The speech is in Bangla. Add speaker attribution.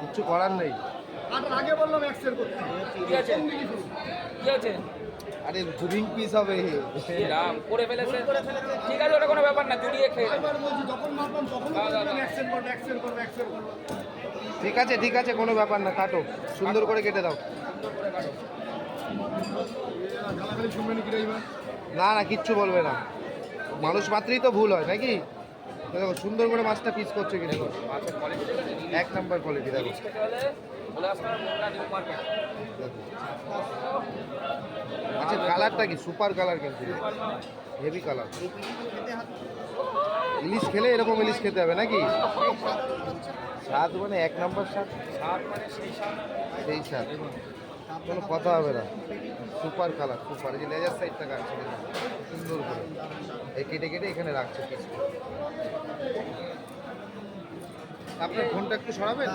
Speaker 1: কিছু করার নেই।
Speaker 2: আগে বললাম এক্সেল করতে।
Speaker 3: কি আছে কি আছে
Speaker 1: আরে ড্রিং পিস হবে।
Speaker 3: রাম করে ফেলেছে, ঠিক আছে ওটা কোনো ব্যাপার না, জুড়িয়ে খেয়ে নেবে।
Speaker 2: বারবার বলছি যখন মারলাম তখন বললাম এক্সেল করবে এক্সেল করবে এক্সেল করবে।
Speaker 1: ঠিক আছে কোনো ব্যাপার না, কাটো সুন্দর করে কেটে দাও।
Speaker 2: গালাগালি শুনবে নাকি ড্রাইভার?
Speaker 1: না কিচ্ছু বলবে না, মানুষ মাত্রই তো ভুল হয় নাকি। দেখো সুন্দর করে মাছটা পিস করছে কিন্তু
Speaker 3: মাছের কোয়ালিটি দেখেছেন?
Speaker 1: এক নাম্বার কোয়ালিটি। দেখো
Speaker 3: ইলিশ খেতে হলে চলে আসতে হবে মোগরা নিউ মার্কেট।
Speaker 1: দেখো মাছের কালারটা কি সুপার কালার, কিন্তু হেভি কালার। ইলিশ খেলে এরকম ইলিশ খেতে হবে নাকি। স্বাদ মানে এক নম্বর স্বাদ,
Speaker 3: স্বাদ মানে সেই স্বাদ।
Speaker 1: সেই স্বাদ কোনো কথা হবে না। সুপার কালার সুপার, এই যে লেজার সাইডটা কাটছে দেখুন, সুন্দর করে এই কেটে কেটে এখানে রাখছে পিস। আপনার ফোনটা একটু সরাবেন।